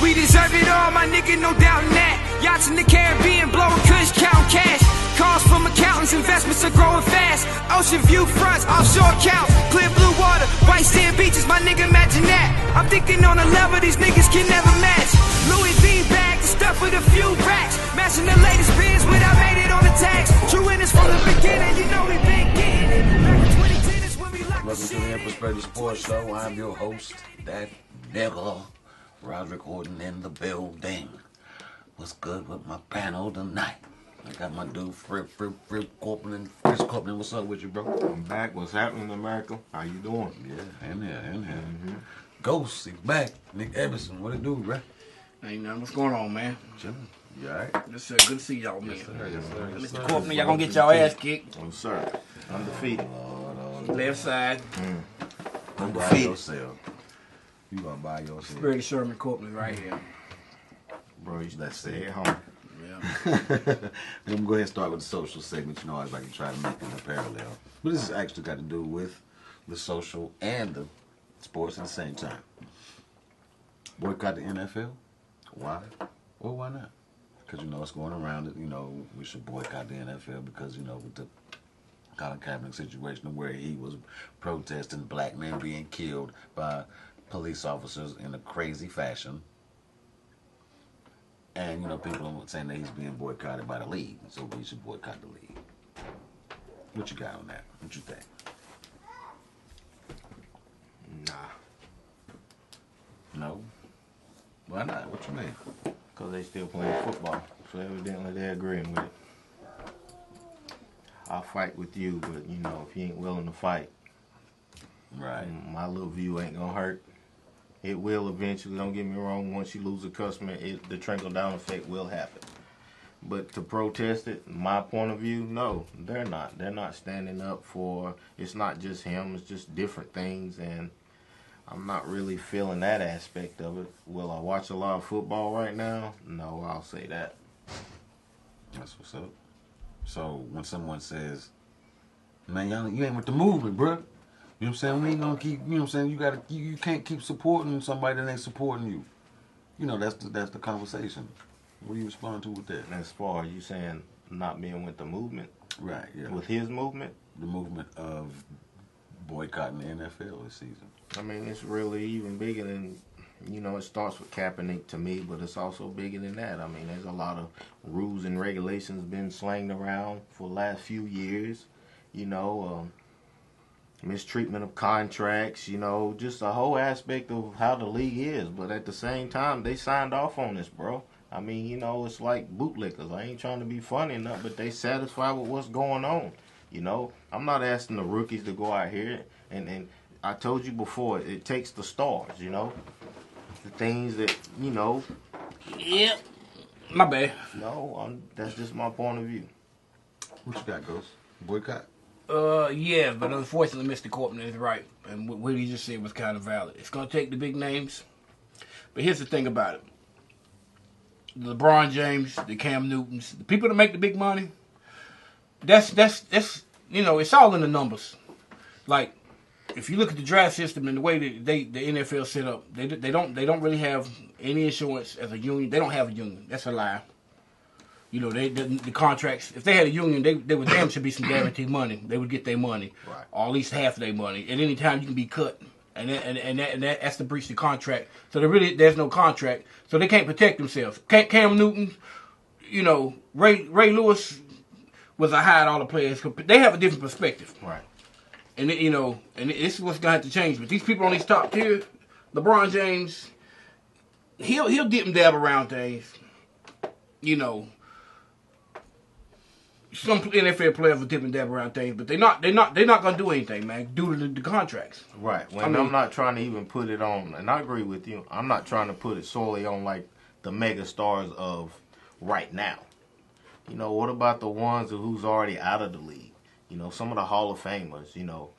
We deserve it all, my nigga, no doubt in that. Yachts in the Caribbean, blowing kush, count cash. Calls from accountants, investments are growing fast. Ocean view fronts, offshore accounts, clear blue water, white sand beaches, my nigga, imagine that. I'm thinking on a level these niggas can never match. Louis V bag, the stuff with a few racks. Matching the latest biz without made it on the tax. True winners from the beginning, you know we been getting it. Back in 2010 is when we locked the shit. Welcome to the Empress Perspective Sports Show. I'm your host, that nigga, Roderick Horton in the building. What's good with my panel tonight? I got my dude, Fripp Copeland. Chris Copeland, what's up with you, bro? I'm back. What's happening, America? How you doing? Yeah, in here. Ghost, he's back. Nick Everson, what it do, bro? Ain't nothing. What's going on, man? Chillin'. You alright? Yes, sir. Good to see y'all, man. Yes, sir. Mr. Copeland, y'all gonna get y'all ass kicked. Oh, sir. Undefeated. Left side. You buy yourself. You gonna buy yourself. Spirit of Sherman Copeland right here. Bro, you should stay at home. Yeah. We're gonna go ahead and start with the social segment. You know, I always like to try to make it a parallel. But this has actually got to do with the social and the sports at the same time. Boycott the NFL? Why? Well, why not? Because, you know, it's going around that, you know, we should boycott the NFL because, you know, with the Colin Kaepernick situation where he was protesting black men being killed by police officers in a crazy fashion. And, you know, people are saying that he's being boycotted by the league, so we should boycott the league. What you got on that? What you think? Nah. No? Why not? What you mean? Because they still playing football. So evidently they're agreeing with it. I'll fight with you, but, you know, if you ain't willing to fight, Right. my little view ain't going to hurt. It will eventually, don't get me wrong, once you lose a customer, the trickle-down effect will happen. But to protest it, my point of view, no, they're not. They're not standing up for, it's not just him, it's just different things, and I'm not really feeling that aspect of it. Will I watch a lot of football right now? No, I'll say that. That's what's up. So when someone says, man, y'all, you ain't with the movement, bruh. You know what I'm saying? We ain't gonna keep, you know what I'm saying? You can't keep supporting somebody that ain't supporting you. You know, that's the conversation. What do you respond to with that? As far as you saying not being with the movement, Right, yeah. with his movement, The movement of boycotting the NFL this season. I mean, it's really even bigger than, you know, it starts with Kaepernick to me, but it's also bigger than that. I mean, there's a lot of rules and regulations been slanged around for the last few years, you know, mistreatment of contracts, you know, just a whole aspect of how the league is. But at the same time, they signed off on this, bro. I mean, you know, it's like bootlickers. I ain't trying to be funny enough, but they satisfied with what's going on. You know, I'm not asking the rookies to go out here, and I told you before, it takes the stars, you know, the things that, you know. Yep. My bad. No, that's just my point of view. What you got, Ghost? Boycott? Yeah, but unfortunately, Mr. Copeland is right, and what he just said was kind of valid. It's gonna take the big names, but here's the thing about it: the LeBron James, the Cam Newtons, the people that make the big money. That's you know, it's all in the numbers. Like, if you look at the draft system and the way that the NFL set up, they don't really have any insurance as a union. They don't have a union. That's a lie. You know, the contracts, if they had a union, they would damn should be some guaranteed money. They would get their money, right, or at least half their money. At any time, you can be cut, and that's to breach the contract. So there's no contract, so they can't protect themselves. Cam Newton, you know, Ray Lewis was a hide all the players. They have a different perspective, right? And you know, and this is what's gonna have to change. But these people on these top tier, LeBron James, he'll dip and dab around things, you know. Some NFL players will dip and dab around things, but they're not gonna do anything, man, due to the contracts. Right. I'm not trying to even put it on, and I agree with you. I'm not trying to put it solely on like the mega stars of right now. You know, what about the ones who's already out of the league? You know, some of the Hall of Famers. You know,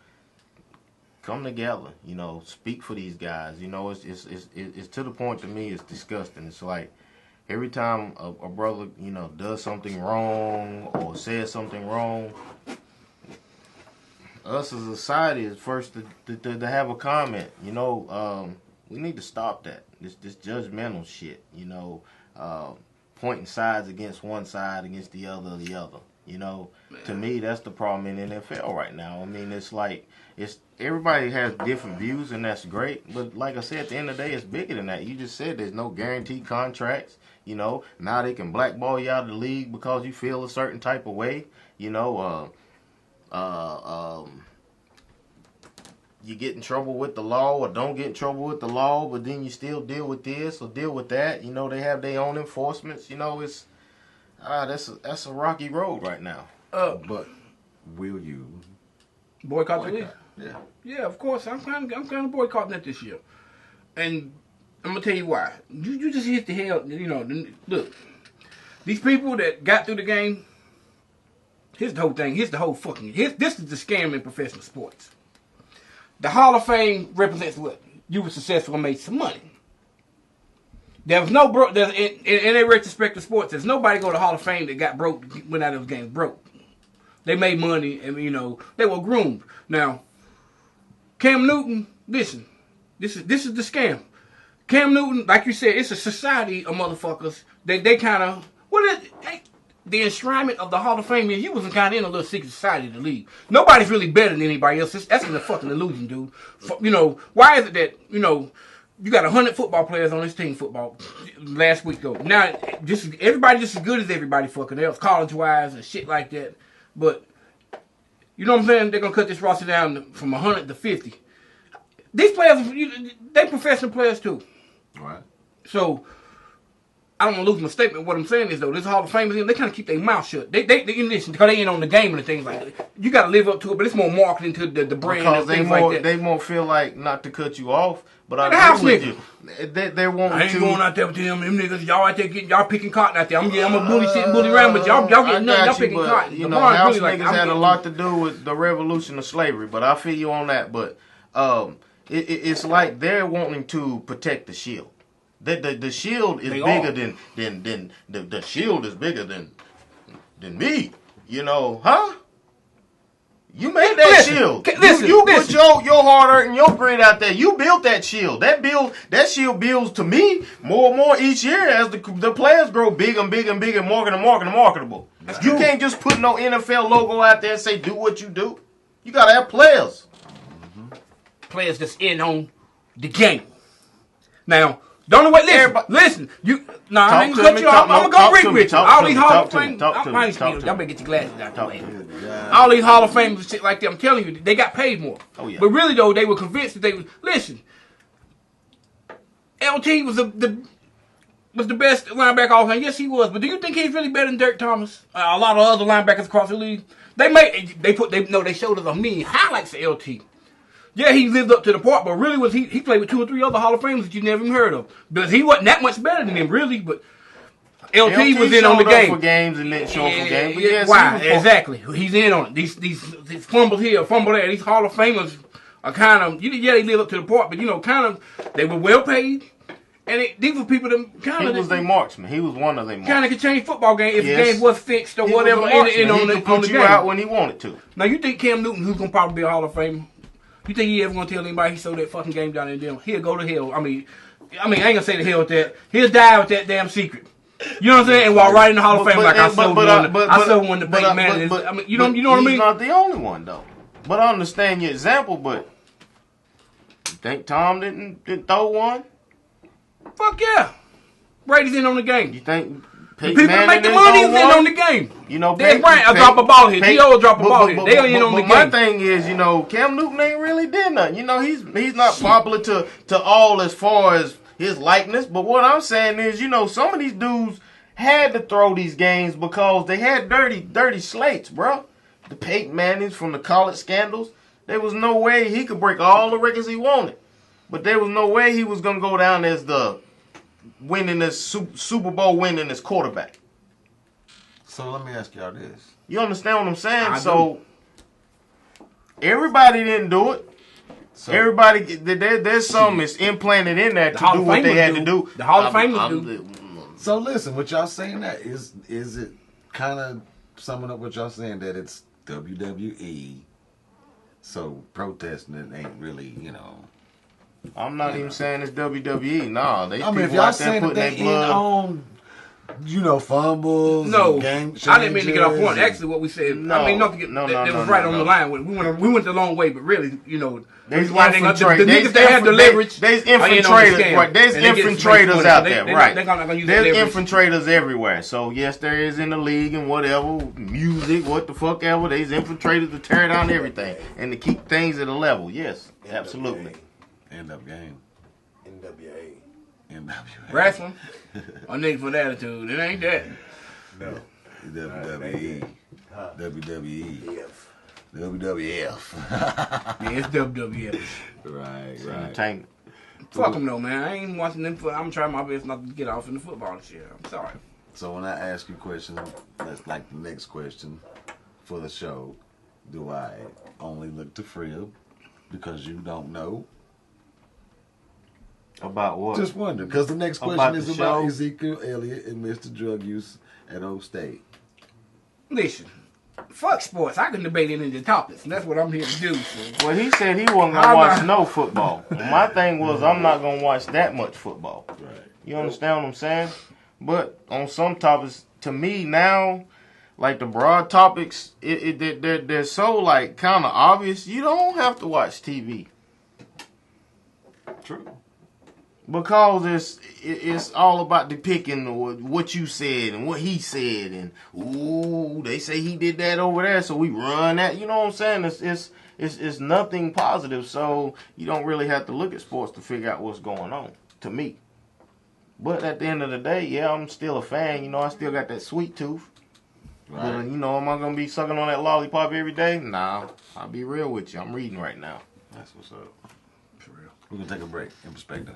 come together. You know, speak for these guys. You know, it's to the point to me. It's disgusting. It's like, every time a brother, you know, does something wrong or says something wrong, us as a society is first to have a comment. You know, We need to stop that. This judgmental shit. Pointing sides against one side, against the other. To me, that's the problem in NFL right now. I mean, it's like everybody has different views, and that's great. But like I said, at the end of the day, it's bigger than that. You just said there's no guaranteed contracts. Now they can blackball you out of the league because you feel a certain type of way. You get in trouble with the law or don't get in trouble with the law, but then you still deal with this or deal with that. They have their own enforcements. It's that's a rocky road right now. But will you boycott the league? Yeah. Yeah, of course. I'm kind of boycotting it this year, and I'm gonna tell you why. You just hit the hell. Look, these people that got through the game. Here's the whole thing. This is the scam in professional sports. The Hall of Fame represents what? You were successful and made some money. There was no broke. In a retrospect of sports, there's nobody go to the Hall of Fame that got broke, went out of those games broke. They made money, and they were groomed. Now, Cam Newton, listen, this is the scam. Cam Newton, like you said, it's a society of motherfuckers. They kind of the enshrinement of the Hall of Fame is you was kind of in a little secret society of the league. Nobody's really better than anybody else. That's a fucking illusion, dude. Why is it that, you got 100 football players on this team football last week, though. Now, everybody just as good as everybody fucking else, college-wise and shit like that. But, you know what I'm saying? They're going to cut this roster down from 100 to 50. These players, they professional players, too. All right. So, I don't want to lose my statement. What I'm saying is, though, this Hall of Famers, they kind of keep their mouth shut. They listen, because they ain't on the game and things like that. You got to live up to it, but it's more marketing to the brand because and things like that. They more feel like, not to cut you off, but I agree with you. They want I ain't going out there with them niggas. Y'all out there y'all picking cotton out there. I'm a bully shit and bully around, but y'all getting nothing. Y'all picking cotton. House really niggas had a lot to do with the revolution of slavery, but I feel you on that. But it's like they're wanting to protect the shield. The shield is bigger than the shield is bigger than me. Huh? You made that shield. You put your hard earth and your grit out there. You built that shield. That shield builds to me more and more each year as the players grow big and big and big and marketable. You can't just put no NFL logo out there and say do what you do. You gotta have players. Players that's in on the game. Now. Don't wait. Listen. I ain't gonna cut you off. I'm gonna go read with you. All these Hall of Fame. Y'all better get your glasses out the way. All these Hall of Famers and shit like that. I'm telling you, they got paid more. Oh yeah. But really though, they were convinced that they would listen. LT was the best linebacker all time. Yes, he was. But do you think he's really better than Dirk Thomas? A lot of other linebackers across the league. They showed us a million highlights of LT. Yeah, he lived up to the part, but really he played with 2 or 3 other Hall of Famers that you never even heard of. Because he wasn't that much better than him, really, but LT was in on the game. For games and didn't show up for games. But yes, why? Exactly. He's in on it. These fumbles here, fumble there. These Hall of Famers are kind of, they live up to the part, but, kind of, they were well paid. And these were people that kind of... He was their marksman. He was one of their marksmen. Kind of could change football game if the game was fixed or whatever. He could put you out when he wanted to. Now, you think Cam Newton, who's going to probably be a Hall of Famer, you think he ever gonna tell anybody he sold that fucking game down in them? He'll go to hell. I mean, I ain't gonna say to hell with that. He'll die with that damn secret. You know what I'm saying? And while right in the Hall of Fame, I sold one to Peyton Manning. I mean, you know what I mean? He's not the only one though. But I understand your example. But you think Tom didn't throw one? Fuck yeah, Brady's in on the game. You think? The people that make the money is in on the game. That's right. I drop a ball here. T.O. drop a ball here. They are in on the game. My thing is, Cam Newton ain't really did nothing. He's not popular to all as far as his likeness. But what I'm saying is, some of these dudes had to throw these games because they had dirty slates, bro. The Peyton Mannings from the college scandals. There was no way he could break all the records he wanted. But there was no way he was gonna go down as the Super Bowl winningest quarterback. So let me ask y'all this. You understand what I'm saying? Everybody didn't do it. So everybody, there's something that's implanted in there to do what they had to do. The Hall of Famers do. So listen, what y'all saying that is it kind of summing up what y'all saying that it's WWE? So protesting it ain't really, I'm not even saying it's WWE. Nah, they I mean, if people y'all out there saying that putting their they in blood. on, fumbles, No, and game I didn't mean to get off point. changes, Actually, what we said, No, I mean, not to get, no, that no, was no, right no, on no. the line. We went the long way, but really, There's why they got the infiltrators. niggas that have the leverage. There's are in on the infiltrators. scam, Right. There's and they get some infiltrators money, out so there. they're Right. not gonna use There's that leverage. infiltrators everywhere. So yes, there is in the league and whatever music, what the fuck ever. There's infiltrators to tear down everything and to keep things at a level. Yes, absolutely. End up game. NWA. Wrestling, a nigga for the attitude. It ain't that. No. WWE. Huh. WWE. If. WWF. Yeah, it's WWF. Right. Entertainment. Fuck them though, man. I ain't watching them. I'm trying my best not to get off in the football this year. I'm sorry. So when I ask you questions, that's like the next question for the show. Do I only look to Frib because you don't know? About what? Just wondering, because the next question About is the about show? Ezekiel Elliott and Mr. Drug Use at Oak State. Listen, fuck sports. I can debate any of the topics, and that's what I'm here to do. So. Well, he said he wasn't gonna watch no football. My thing was I'm not gonna watch that much football. Right. You understand what I'm saying? But on some topics, to me now, like the broad topics, they're so like kind of obvious. You don't have to watch TV True. because it's all about depicting what you said and what he said, and ooh, they say he did that over there, so we run that. You know what I'm saying? It's nothing positive, so you don't really have to look at sports to figure out what's going on. To me. But at the end of the day, yeah, I'm still a fan. You know, I still got that sweet tooth. Right. But, am I going to be sucking on that lollipop every day? Nah. I'll be real with you. I'm reading right now. That's what's up. For real. We're going to take a break in perspective.